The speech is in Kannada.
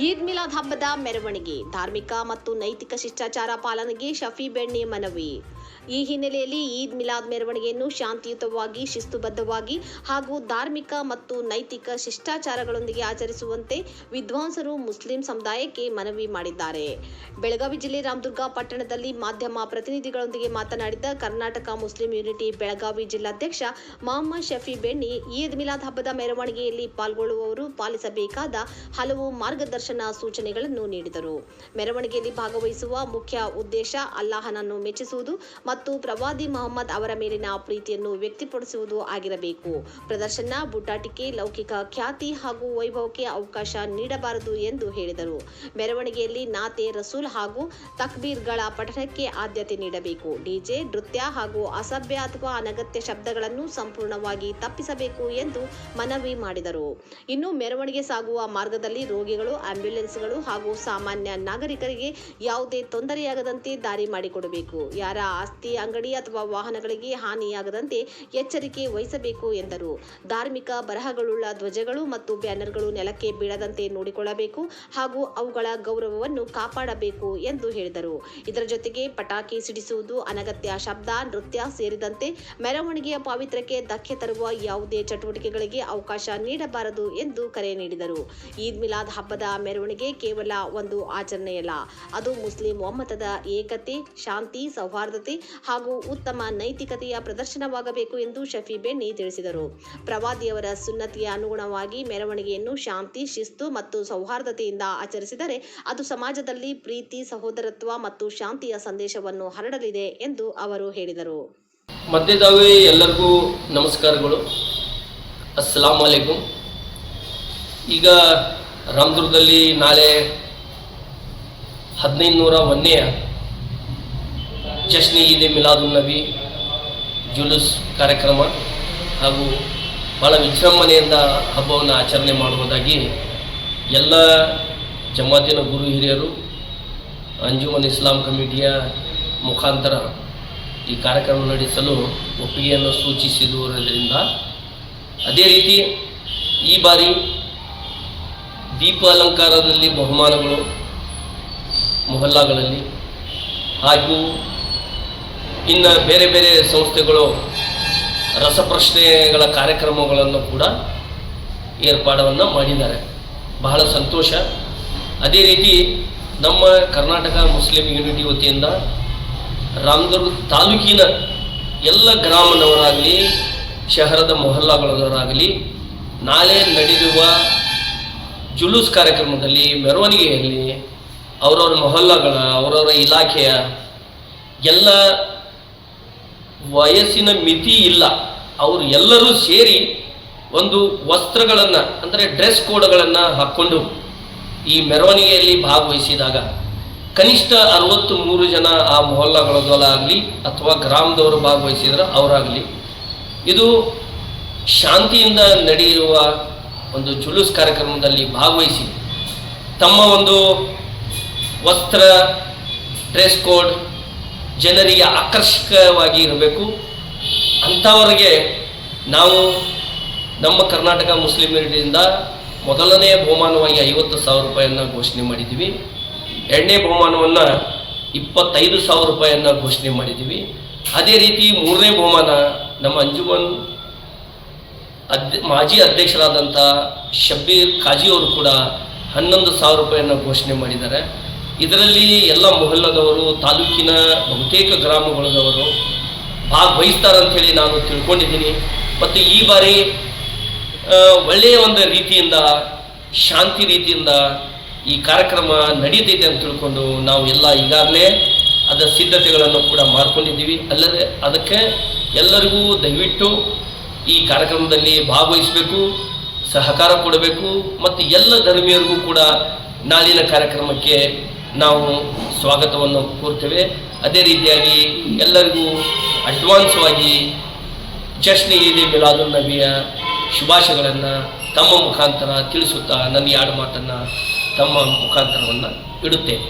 ಈದ್ ಮಿಲಾದ್ ಹಬ್ಬದ ಮೆರವಣಿಗೆ, ಧಾರ್ಮಿಕ ಮತ್ತು ನೈತಿಕ ಶಿಷ್ಟಾಚಾರ ಪಾಲನೆಗೆ ಶಫಿ ಬೆಣ್ಣೆ ಮನವಿ. ಈ ಹಿನ್ನೆಲೆಯಲ್ಲಿ ಈದ್ ಮಿಲಾದ್ ಮೆರವಣಿಗೆಯನ್ನು ಶಾಂತಿಯುತವಾಗಿ, ಶಿಸ್ತುಬದ್ಧವಾಗಿ ಹಾಗೂ ಧಾರ್ಮಿಕ ಮತ್ತು ನೈತಿಕ ಶಿಷ್ಟಾಚಾರಗಳೊಂದಿಗೆ ಆಚರಿಸುವಂತೆ ವಿದ್ವಾಂಸರು ಮುಸ್ಲಿಂ ಸಮುದಾಯಕ್ಕೆ ಮನವಿ ಮಾಡಿದ್ದಾರೆ. ಬೆಳಗಾವಿ ಜಿಲ್ಲೆ ರಾಮದುರ್ಗ ಪಟ್ಟಣದಲ್ಲಿ ಮಾಧ್ಯಮ ಪ್ರತಿನಿಧಿಗಳೊಂದಿಗೆ ಮಾತನಾಡಿದ ಕರ್ನಾಟಕ ಮುಸ್ಲಿಂ ಯೂನಿಟಿ ಬೆಳಗಾವಿ ಜಿಲ್ಲಾಧ್ಯಕ್ಷ ಮೊಹಮ್ಮದ್ ಶಫಿ ಬೆಣ್ಣೆ, ಈದ್ ಮಿಲಾದ್ ಹಬ್ಬದ ಮೆರವಣಿಗೆಯಲ್ಲಿ ಪಾಲ್ಗೊಳ್ಳುವವರು ಪಾಲಿಸಬೇಕಾದ ಹಲವು ಮಾರ್ಗದರ್ಶನ ಸೂಚನೆಗಳನ್ನು ನೀಡಿದರು. ಮೆರವಣಿಗೆಯಲ್ಲಿ ಭಾಗವಹಿಸುವ ಮುಖ್ಯ ಉದ್ದೇಶ ಅಲ್ಲಾಹನನ್ನು ಮೆಚ್ಚಿಸುವುದು ಮತ್ತು ಪ್ರವಾದಿ ಮೊಹಮ್ಮದ್ ಅವರ ಮೇಲಿನ ಪ್ರೀತಿಯನ್ನು ವ್ಯಕ್ತಪಡಿಸುವುದು ಆಗಿರಬೇಕು. ಪ್ರದರ್ಶನ, ಬೂಟಾಟಿಕೆ, ಲೌಕಿಕ ಖ್ಯಾತಿ ಹಾಗೂ ವೈಭವಕ್ಕೆ ಅವಕಾಶ ನೀಡಬಾರದು ಎಂದು ಹೇಳಿದರು. ಮೆರವಣಿಗೆಯಲ್ಲಿ ನಾತೆ ರಸೂಲ್ ಹಾಗೂ ತಕ್ಬೀರ್ಗಳ ಪಠಣಕ್ಕೆ ಆದ್ಯತೆ ನೀಡಬೇಕು. ಡಿಜೆ, ನೃತ್ಯ ಹಾಗೂ ಅಸಭ್ಯ ಅಥವಾ ಅನಗತ್ಯ ಶಬ್ದಗಳನ್ನು ಸಂಪೂರ್ಣವಾಗಿ ತಪ್ಪಿಸಬೇಕು ಎಂದು ಮನವಿ ಮಾಡಿದರು. ಇನ್ನು ಮೆರವಣಿಗೆ ಸಾಗುವ ಮಾರ್ಗದಲ್ಲಿ ರೋಗಿಗಳು, ಆಂಬ್ಯುಲೆನ್ಸ್ಗಳು ಹಾಗೂ ಸಾಮಾನ್ಯ ನಾಗರಿಕರಿಗೆ ಯಾವುದೇ ತೊಂದರೆಯಾಗದಂತೆ ದಾರಿ ಮಾಡಿಕೊಡಬೇಕು. ಯಾರ ಆಸ್ತಿ, ಅಂಗಡಿ ಅಥವಾ ವಾಹನಗಳಿಗೆ ಹಾನಿಯಾಗದಂತೆ ಎಚ್ಚರಿಕೆ ವಹಿಸಬೇಕು ಎಂದರು. ಧಾರ್ಮಿಕ ಬರಹಗಳುಳ್ಳ ಧ್ವಜಗಳು ಮತ್ತು ಬ್ಯಾನರ್ಗಳು ನೆಲಕ್ಕೆ ಬೀಳದಂತೆ ನೋಡಿಕೊಳ್ಳಬೇಕು ಹಾಗೂ ಅವುಗಳ ಗೌರವವನ್ನು ಕಾಪಾಡಬೇಕು ಎಂದು ಹೇಳಿದರು. ಇದರ ಜೊತೆಗೆ ಪಟಾಕಿ ಸಿಡಿಸುವುದು, ಅನಗತ್ಯ ಶಬ್ದ, ನೃತ್ಯ ಸೇರಿದಂತೆ ಮೆರವಣಿಗೆಯ ಪಾವಿತ್ರ್ಯಕ್ಕೆ ಧಕ್ಕೆ ತರುವ ಯಾವುದೇ ಚಟುವಟಿಕೆಗಳಿಗೆ ಅವಕಾಶ ನೀಡಬಾರದು ಎಂದು ಕರೆ ನೀಡಿದರು. ಈದ್ ಮಿಲಾದ್ ಹಬ್ಬದ ಮೆರವಣಿಗೆ ಕೇವಲ ಒಂದು ಆಚರಣೆಯಲ್ಲ, ಅದು ಮುಸ್ಲಿಂ ಒಮ್ಮತದ ಏಕತೆ, ಶಾಂತಿ, ಸೌಹಾರ್ದತೆ ಹಾಗೂ ಉತ್ತಮ ನೈತಿಕತೆಯ ಪ್ರದರ್ಶನವಾಗಬೇಕು ಎಂದು ಶಫಿ ಬೆಣ್ಣೆ ತಿಳಿಸಿದರು. ಪ್ರವಾದಿಯವರ ಸುನ್ನತಿಯ ಅನುಗುಣವಾಗಿ ಮೆರವಣಿಗೆಯನ್ನು ಶಾಂತಿ, ಶಿಸ್ತು ಮತ್ತು ಸೌಹಾರ್ದತೆಯಿಂದ ಆಚರಿಸಿದರೆ ಅದು ಸಮಾಜದಲ್ಲಿ ಪ್ರೀತಿ, ಸಹೋದರತ್ವ ಮತ್ತು ಶಾಂತಿಯ ಸಂದೇಶವನ್ನು ಹರಡಲಿದೆ ಎಂದು ಅವರು ಹೇಳಿದರು. ಮಧ್ಯದಾವೆ ಎಲ್ಲರಿಗೂ ನಮಸ್ಕಾರಗಳು. ಅಸ್ಸಲಾಂ ಅಲೈಕುಂ. ಈಗ ರಾಮದುರ್ಗದಲ್ಲಿ ನಾಳೆ 1501ನೇ ಜಶ್ನಿ ಈದ್ ಮಿಲಾದುನ್ ನಬಿ ಜುಲೂಸ್ ಕಾರ್ಯಕ್ರಮ ಹಾಗೂ ಭಾಳ ವಿಜೃಂಭಣೆಯಿಂದ ಹಬ್ಬವನ್ನು ಆಚರಣೆ ಮಾಡುವುದಾಗಿ ಎಲ್ಲ ಜಮಾತಿನ ಗುರು ಹಿರಿಯರು, ಅಂಜುಮನ್ ಇಸ್ಲಾಂ ಕಮಿಟಿಯ ಮುಖಾಂತರ ಈ ಕಾರ್ಯಕ್ರಮ ನಡೆಸಲು ಒಪ್ಪಿಗೆಯನ್ನು ಸೂಚಿಸಿರುವುದರಿಂದ, ಅದೇ ರೀತಿ ಈ ಬಾರಿ ದೀಪ ಅಲಂಕಾರದಲ್ಲಿ ಬಹುಮಾನಗಳು ಮೊಹಲ್ಲಾಗಳಲ್ಲಿ ಹಾಗೂ ಇನ್ನು ಬೇರೆ ಬೇರೆ ಸಂಸ್ಥೆಗಳು ರಸಪ್ರಶ್ನೆಗಳ ಕಾರ್ಯಕ್ರಮಗಳನ್ನು ಕೂಡ ಏರ್ಪಾಡನ್ನು ಮಾಡಿದ್ದಾರೆ. ಬಹಳ ಸಂತೋಷ. ಅದೇ ರೀತಿ ನಮ್ಮ ಕರ್ನಾಟಕ ಮುಸ್ಲಿಂ ಯೂನಿಟಿ ವತಿಯಿಂದ ರಾಮದುರ್ಗ ತಾಲೂಕಿನ ಎಲ್ಲ ಗ್ರಾಮದವರಾಗಲಿ, ಶಹರದ ಮೊಹಲ್ಲಾಗಳವರಾಗಲಿ ನಾಳೆ ನಡೆಯುವ ಜುಲೂಸ್ ಕಾರ್ಯಕ್ರಮದಲ್ಲಿ, ಮೆರವಣಿಗೆಯಲ್ಲಿ ಅವರವರ ಮೊಹಲ್ಲಾಗಳ, ಅವರವರ ಇಲಾಖೆಯ ಎಲ್ಲ ವಯಸ್ಸಿನ ಮಿತಿ ಇಲ್ಲ, ಅವರು ಎಲ್ಲರೂ ಸೇರಿ ಒಂದು ವಸ್ತ್ರಗಳನ್ನು ಅಂದರೆ ಡ್ರೆಸ್ ಕೋಡ್ಗಳನ್ನು ಹಾಕ್ಕೊಂಡು ಈ ಮೆರವಣಿಗೆಯಲ್ಲಿ ಭಾಗವಹಿಸಿದಾಗ ಕನಿಷ್ಠ 63 ಜನ ಆ ಮೊಹಲ್ಲಾಗಳಾಗಲಿ ಅಥವಾ ಗ್ರಾಮದವರು ಭಾಗವಹಿಸಿದ್ರೆ ಅವರಾಗಲಿ, ಇದು ಶಾಂತಿಯಿಂದ ನಡೆಯುವ ಒಂದು ಜುಲೂಸ್ ಕಾರ್ಯಕ್ರಮದಲ್ಲಿ ಭಾಗವಹಿಸಿ ತಮ್ಮ ಒಂದು ವಸ್ತ್ರ, ಡ್ರೆಸ್ ಕೋಡ್ ಜನರಿಗೆ ಆಕರ್ಷಕವಾಗಿ ಇರಬೇಕು. ಅಂಥವರಿಗೆ ನಾವು ನಮ್ಮ ಕರ್ನಾಟಕ ಮುಸ್ಲಿಂ ಯೂನಿಟಿಯಿಂದ ಮೊದಲನೇ ಬಹುಮಾನವಾಗಿ 50,000 ರೂಪಾಯಿಯನ್ನು ಘೋಷಣೆ ಮಾಡಿದ್ದೀವಿ. ಎರಡನೇ ಬಹುಮಾನವನ್ನು 25,000 ರೂಪಾಯಿಯನ್ನು ಘೋಷಣೆ ಮಾಡಿದ್ದೀವಿ. ಅದೇ ರೀತಿ ಮೂರನೇ ಬಹುಮಾನ ನಮ್ಮ ಅಂಜುಮನ್ ಮಾಜಿ ಅಧ್ಯಕ್ಷರಾದಂಥ ಶಬ್ಬೀರ್ ಖಾಜಿಯವರು ಕೂಡ 11,000 ರೂಪಾಯಿಯನ್ನು ಘೋಷಣೆ ಮಾಡಿದ್ದಾರೆ. ಇದರಲ್ಲಿ ಎಲ್ಲ ಮೊಹಲ್ಲದವರು, ತಾಲೂಕಿನ ಬಹುತೇಕ ಗ್ರಾಮಗಳದವರು ಭಾಗವಹಿಸ್ತಾರಂಥೇಳಿ ನಾನು ತಿಳ್ಕೊಂಡಿದ್ದೀನಿ. ಮತ್ತು ಈ ಬಾರಿ ಒಳ್ಳೆಯ ಒಂದು ರೀತಿಯಿಂದ, ಶಾಂತಿ ರೀತಿಯಿಂದ ಈ ಕಾರ್ಯಕ್ರಮ ನಡೀತೈತೆ ಅಂತ ತಿಳ್ಕೊಂಡು ನಾವು ಎಲ್ಲ ಈಗಾಗಲೇ ಅದರ ಸಿದ್ಧತೆಗಳನ್ನು ಕೂಡ ಮಾಡ್ಕೊಂಡಿದ್ದೀವಿ. ಅಲ್ಲದೆ ಅದಕ್ಕೆ ಎಲ್ಲರಿಗೂ ದಯವಿಟ್ಟು ಈ ಕಾರ್ಯಕ್ರಮದಲ್ಲಿ ಭಾಗವಹಿಸಬೇಕು, ಸಹಕಾರ ಕೊಡಬೇಕು. ಮತ್ತು ಎಲ್ಲ ಧರ್ಮೀಯರಿಗೂ ಕೂಡ ನಾಳಿನ ಕಾರ್ಯಕ್ರಮಕ್ಕೆ ನಾವು ಸ್ವಾಗತವನ್ನು ಕೋರ್ತೇವೆ. ಅದೇ ರೀತಿಯಾಗಿ ಎಲ್ಲರಿಗೂ ಅಡ್ವಾನ್ಸ್ವಾಗಿ ಜಶ್ನಿ ಈದ್ ಮಿಲಾದುನ್ ನಬಿಯ ಶುಭಾಶಯಗಳನ್ನು ತಮ್ಮ ಮುಖಾಂತರ ತಿಳಿಸುತ್ತಾ ನನ್ನ 2 ಮಾತನ್ನು ತಮ್ಮ ಮುಖಾಂತರವನ್ನು ಇಡುತ್ತೇನೆ.